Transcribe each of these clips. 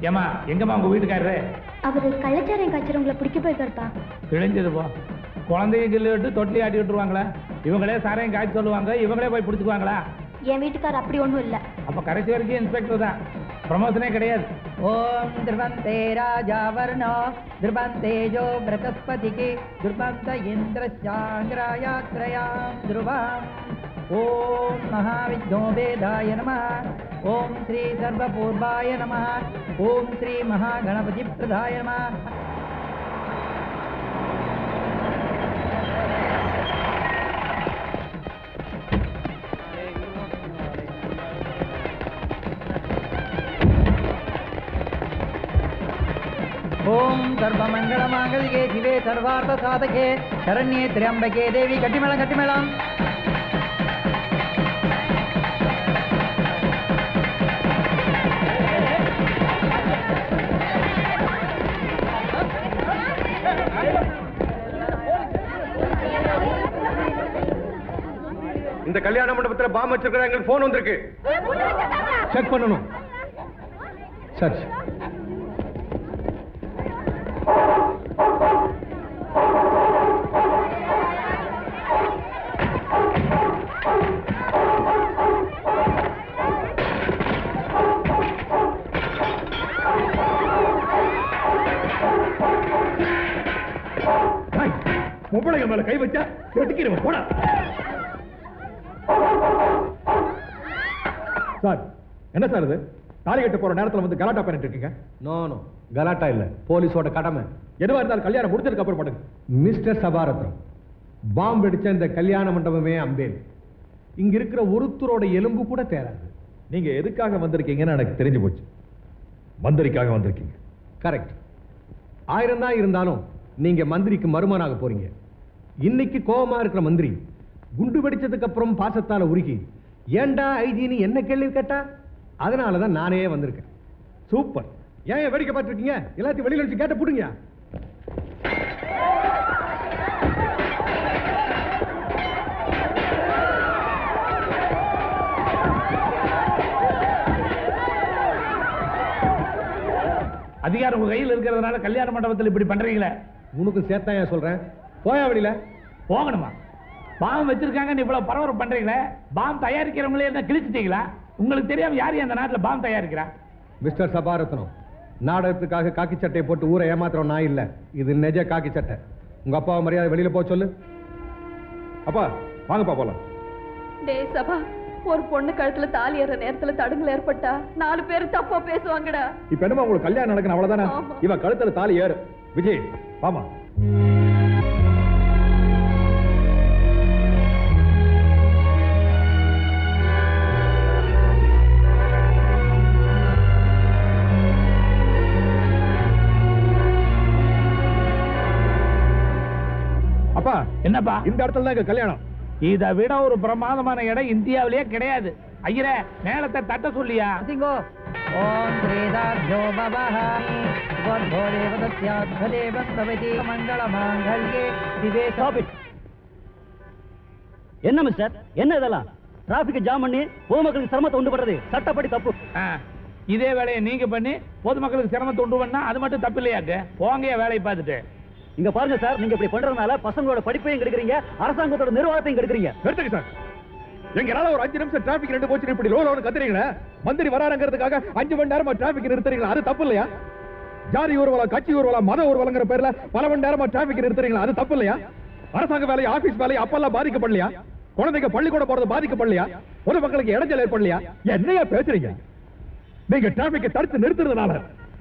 ஏமா எங்கம்மா உங்க வீட்டுக்காரரு? அவரு கள்ளச்சாரம் காய்ச்சறவங்களை பிடிக்க போயிருக்காருப்பா. கிழிஞ்சது போ. குழந்தைய கிள்ளி விட்டு தொட்டிலி ஆட்டி விட்டுருவாங்களா? இவங்களே சாரையும் காய்ச்சி சொல்லுவாங்க, இவங்களே போய் பிடிச்சுக்குவாங்களா? என் வீட்டுக்காரர் அப்படி ஒண்ணும் இல்ல. அப்ப கடைசி வரைக்கும் இன்ஸ்பெக்டர் தான், ப்ரமோஷனே கிடையாது. ஓம் திருவந்தே ராஜாவர்ணோ திருவந்தேஜோ பிரகஸ்பதிக்கு திருவந்த இந்திரசாங்கிராயாத்ரயாம் திருவாம். ஓம் மகாவித்யோ வேதாய நமः. ஓம் ஸ்ரீ சர்வபூர்வாய நமः. ஓம் ஸ்ரீ மகாகணபதி பிரதாய நமः. ओम सर्वमंगलमांगल्ये शिवे सर्वार्थ साधके शरण्ये त्र्यंबके देवी कटिमेळं कटिमेळं. இந்த கல்யாண மண்டபத்துல பாம் வச்சிருக்கிற எங்களுக்கு போன் வந்திருக்கு. செக் பண்ணணும். சரி. முப்பளைங்க மேல கை வச்சா வெட்டிக்கிறவன் போடா. சார் என்ன சார் இது? தாலி கட்ட போற நேரத்துல வந்து கலாட்டா பண்ணிட்டு இருக்கீங்க? நோ நோ, கலாட்டா இல்ல, போலீஸோட கடமை. எதுவா இருந்தாலும் கல்யாணம் முடிஞ்சதுக்கு அப்புறம் பண்ணுங்க. மிஸ்டர் சபாரத்னம், பாம்பு வெடிச்ச இந்த கல்யாண மண்டபமே அம்பேல். இங்க இருக்கிற ஒருத்தரோட எலும்பு கூட தேராது. நீங்க எதுக்காக வந்திருக்கீங்கன்னு எனக்கு தெரிஞ்சு போச்சு. மந்திரிக்காக வந்திருக்கீங்க. கரெக்ட். 1000 தான் இருந்தாலும் நீங்க மந்திரிக்கு மருமனாக போறீங்க. இன்னைக்கு கோபமா இருக்கிற மந்திரி குண்டு வெடிச்சதுக்கு அப்புறம் பாசத்தால உருகி ஏண்டா ஐஜின்னு என்ன கேள்வி கேட்டா, அதனாலதான் நானே வந்திருக்கேன். சூப்பர். ஏன் வேடிக்கை பார்த்துருக்கீங்க? எல்லாத்தையும் வெளியில வச்சு கேட்ட போடுங்க. அதிகாரம் உங்க கையில் இருக்கிறதுனால கல்யாண மண்டபத்தில் இப்படி பண்றீங்களே. உனக்கு சேர்த்தா ஏன் சொல்றேன்? போயா வெளியில. போகணுமா? பாம் வச்சிருக்காங்க, இவ்வளவு பரபரப்பு பண்றீங்களே. பாம் தயாரிக்கிறவங்களே என்ன கிழிச்சிட்டீங்களா? உங்களுக்கு தெரியாம யாரு அந்த நாட்டில் பாம் தயாரிக்கிறா? மிஸ்டர் சபாரத்னம், நாடகத்துக்காக காக்கி சட்டையை போட்டு ஊரை ஏமாத்துறோம் நான் இல்ல. இது நிஜ காக்கி சட்டை. உங்க அப்பாவை மரியாதை வெளியில போக சொல்லு. அப்பா வாங்கப்பா போலாம். டேய் சபா, ஒரு பொண்ணு கழுத்துல தாலி ஏற நேரத்துல தடுங்கல் ஏற்பட்டா 4 பேர் தப்பா பேசுவாங்கடா. இப்ப என்னமா உங்களுக்கு கல்யாணம் நடக்கணும் அவ்வளவுதானே? இவ கழுத்துல தாலி ஏறு. விஜய் வாமா. அப்பா என்னப்பா இந்த இடத்துல தான் கல்யாணம். இதை விட ஒரு பிரமாதமான இடம் இந்தியாவிலேயே கிடையாது. ஐயரே மேலத்தை தட்ட சொல்லியா? ஓம் ஸ்ரீதாப்ஜோ பவஹ வர்தோ தேவதஸ்யாத்மதேவம் பவதி மங்களமாங்கல்யே திவே. என்ன மிஸ்டர், என்ன இதெல்லாம்? டிராபிக் ஜாம் பண்ணி பொதுமக்களுக்கு சிரமத்தை உண்டு பண்றது சட்டப்படி தப்பு. இதே வேலையை நீங்க பண்ணி பொதுமக்களுக்கு சிரமத்தை உண்டு பண்ணா அது மட்டும் தப்பு இல்லையாக்கு? போங்க வேலையை பார்த்துட்டு. இங்க பாருங்க சார், நீங்க இப்படி பண்றதுனால பசங்களோட படிப்பையும் கெடுக்குறீங்க, அரசாங்கத்தோட நிர்வாகத்தையும் கெடுக்குறீங்க. நிறுத்துங்க சார். எங்களால ஒரு 5 நிமிஷம் டிராபிக் ரெண்டு போச்சு இப்படி ரோலோன்னு கத்துறீங்களா? மந்திரி வராருங்கிறதுக்காக 5 மணி நேரமா டிராபிக் நிறுத்துறீங்களா? அது தப்பு இல்லையா? ஜாதி ஊர்வலம், கட்சி ஊர்வலம், மத ஊர்வலங்கிற பேர்ல பல மணி நேரமா டிராபிக் நிறுத்துறீங்களா? அது தப்பு இல்லையா? அரசாங்க வேலை, ஆபீஸ் வேலை அப்பெல்லாம் பாதிக்கப்படலையா? குழந்தைங்க பள்ளிக்கூட போறது பாதிக்கப்படலையா? பொதுமக்களுக்கு இடைஞ்சல் ஏற்படலையா? என்னையா பேசுறீங்க? நீங்க டிராபிக்கை தடுத்து நிறுத்துறதுனால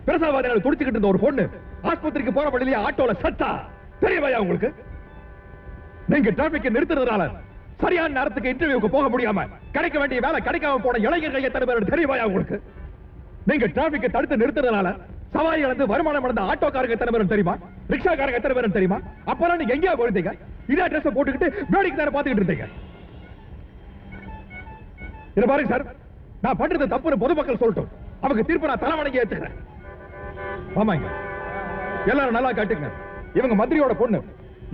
பிரசவவாதிகள் துடிச்சுக்கிட்டு இருந்த ஒரு பொண்ணு ஆஸ்பத்திரிக்கு போற வழியிலேயே ஆட்டோல சத்தா தெரியவையா உங்களுக்கு? நீங்க டிராபிக்கை நிறுத்துறதுனால சரியான நேரத்துக்கு இன்டர்வியூக்கு போக முடியாம கிடைக்க வேண்டிய வேலை கிடைக்காம போன இளைஞர்கள் எத்தனை பேர் தெரியவையா உங்களுக்கு? நீங்க டிராபிக்கை தடுத்து நிறுத்துறதுனால சவாரி இழந்து வருமானம் இழந்த ஆட்டோக்காரங்க எத்தனை பேரும் தெரியுமா? ரிக்ஷாக்காரங்க எத்தனை பேரும் தெரியுமா? அப்பெல்லாம் நீங்க எங்கேயா போயிருந்தீங்க? இதே ட்ரெஸ் போட்டுக்கிட்டு வேடிக்கை நேரம் பார்த்துக்கிட்டு இருந்தீங்க. இத பாருங்க சார், நான் பண்றது தப்புன்னு பொதுமக்கள் சொல்லட்டும். அவங்க தீர்ப்பு நான் தலைவணங்கி ஏத்துக்கிறேன். ஆமாங்க, எல்லாரும் நல்லா காட்டுங்க. இவங்க மந்திரியோட பொண்ணு.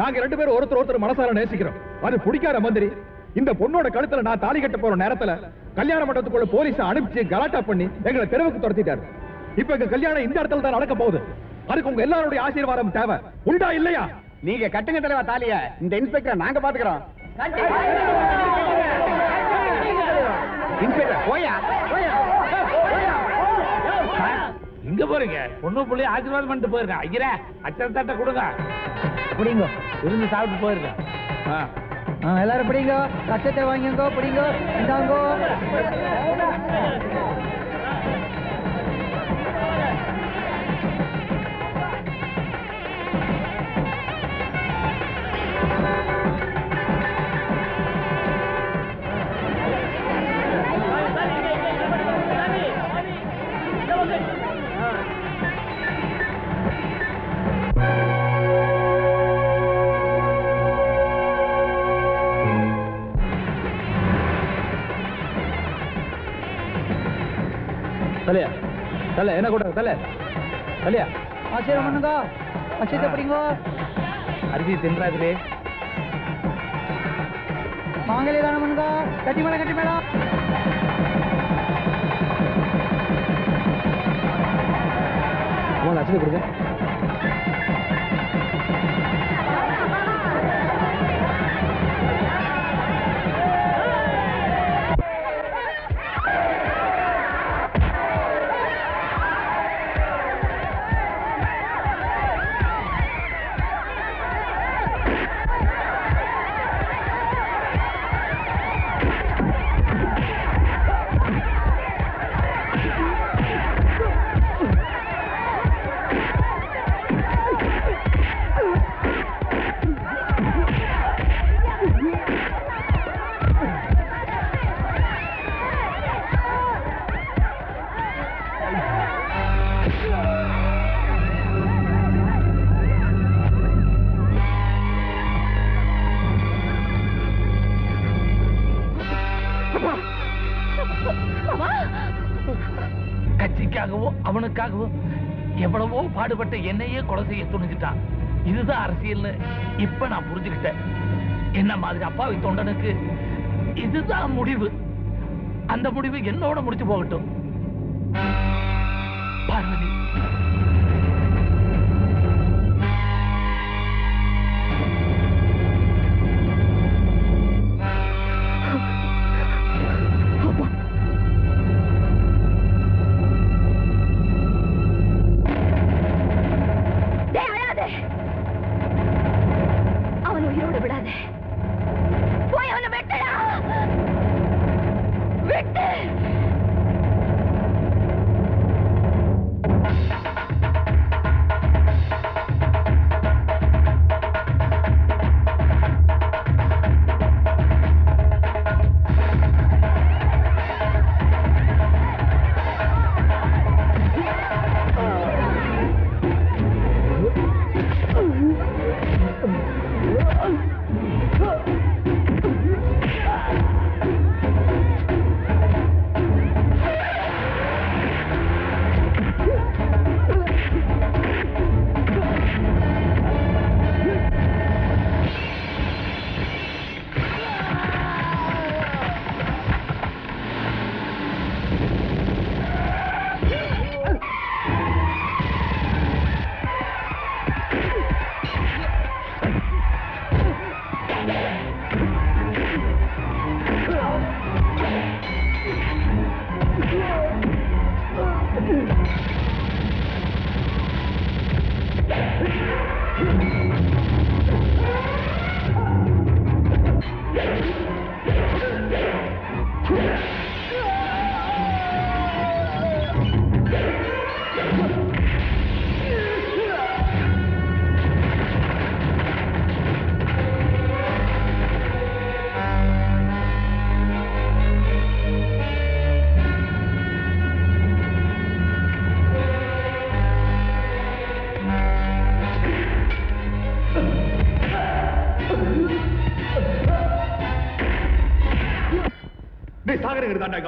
நாங்க 2 பேரும் ஒருத்தர் மனசார நேசிக்கிறோம். அது பிடிக்காத மந்திரி இந்த பொண்ணோட கழுத்துல நான் தாலி கட்ட போற நேரத்துல கல்யாண மண்டபத்துக்குள்ள போலீஸ் அனுப்பிச்சு கலாட்டா பண்ணி எங்களை தெருவுக்கு துரத்திட்டாரு. இப்ப எங்க கல்யாணம் இந்த இடத்துல தான் நடக்க போகுது. அதுக்கு உங்க எல்லாருடைய ஆசீர்வாதம் தேவை. உண்டா இல்லையா? நீங்க கட்டுங்க தலைவா தாலிய. இந்த இன்ஸ்பெக்டர் நாங்க பாத்துக்கிறோம். இன்ஸ்பெக்டர் போயா இங்க போறீங்க? பொண்ணு புள்ளி ஆசீர்வாதம் பண்ணிட்டு போயிருக்கேன். ஐயரே அச்சரத்தாட்ட கொடுங்க. பிடிங்கோ. இருந்து சாப்பிட்டு போயிருக்கேன். எல்லாரும் பிடிங்கோ. லட்சத்தை வாங்கிங்கோ. பிடிங்கோ. இந்தாங்கோ. தலையா தலை என்ன கூட தலை தலையா ஆசீர்வாதம் பண்ணுங்க. அச்சத்தை பிடிங்கோ. அரிசி தின்றாதே. மாங்கல்ய தானம் பண்ணுங்க. கட்டி மேல கட்டி மேல. அச்சத்தை கொடுங்க. கட்சிக்காகவோ அவனுக்காகவோ எவ்வளவோ பாடுபட்ட என்னையே கொலை செய்ய துணிஞ்சிட்டான். இதுதான் அரசியல்னு இப்ப நான் புரிஞ்சுக்கிட்டேன். என்ன மாதிரி அப்பாவி தொண்டனுக்கு இதுதான் முடிவு. அந்த முடிவு என்னோட முடிச்சு போகட்டும். பார்வதி அவன் உயிரோடு விடாதே. போய் அவனை வெட்டடா. வெட்டு.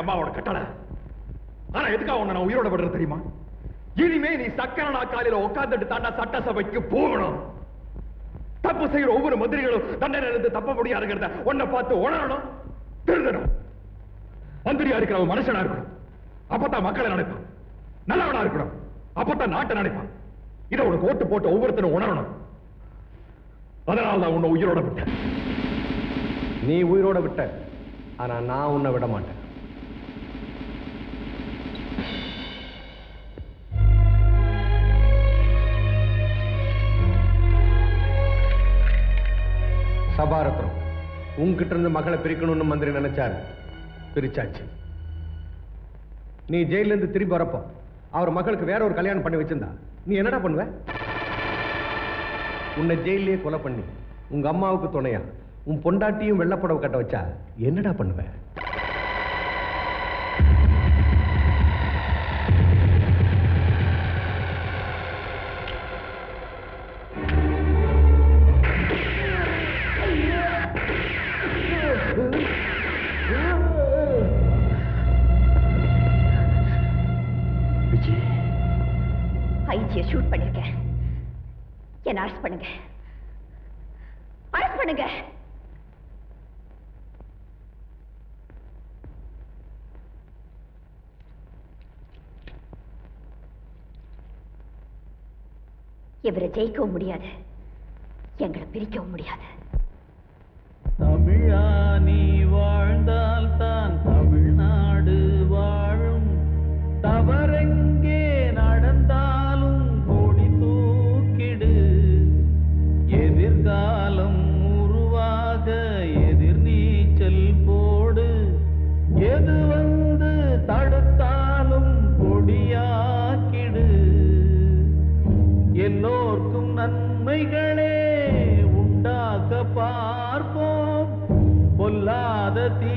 அம்மாவோட கட்டளை. ஆனா எதுக்காக உன்னை நான் உயிரோட விடுறது தெரியுமா? இனிமே நீ சக்கரனா காலையில உட்கார்ந்துட்டு தாண்டா சட்டசபைக்கு போகணும். தப்பு செய்யற ஒவ்வொரு மந்திரிகளும் தண்டனை இருந்து தப்ப முடியாதுங்கிறத உன்னை பார்த்து உணரணும், திருந்தணும். மந்திரியா இருக்கிற மனுஷனா இருக்கணும். அப்பதான் மக்களை நினைப்பான். நல்லவனா இருக்கணும். அப்பதான் நாட்டை நினைப்பான். இதை உனக்கு ஓட்டு போட்டு ஒவ்வொருத்தரும் உணரணும். அதனால நான் உன்னை உயிரோட விட்டேன். நீ உயிரோட விட்ட, ஆனா நான் உன்னை விட மாட்டேன். சபாரத்னம் உன்கிட்ட இருந்து மகளை பிரிக்கணும்னு மந்திரி நினைச்சாரு. பிரிச்சாச்சு. நீ ஜெயில இருந்து திரும்பி வரப்போ அவர் மகளுக்கு வேற ஒரு கல்யாணம் பண்ணி வச்சிருந்தா நீ என்னடா பண்ணுவ? உன்னை ஜெயிலே கொலை பண்ணி உங்க அம்மாவுக்கு துணையா உன் பொண்டாட்டியும் வெள்ளப்படவை கட்ட வச்சா என்னடா பண்ணுவ? ஐஜியை ஷூட் பண்ணிருக்கேன். என்ன அரெஸ்ட் பண்ணுங்க. அரெஸ்ட் பண்ணுங்க. இவரை ஜெயிக்கவும் முடியாது, எங்களை பிரிக்கவும் முடியாது. தமிழா நீ வாழ்ந்தால் தான் தமிழ்நாடு வாழும். தவறெங்கே நடந்தாலும் கொடி தூக்கிடு. எதிர்காலம் உருவாக எதிர்நீச்சல் போடு. எது வந்து தடுத்தாலும் கொடியாக்கிடு. எல்லோர்க்கும் நன்மைகளே உண்டாக்க பார்ப்போம். பொல்லாத தீ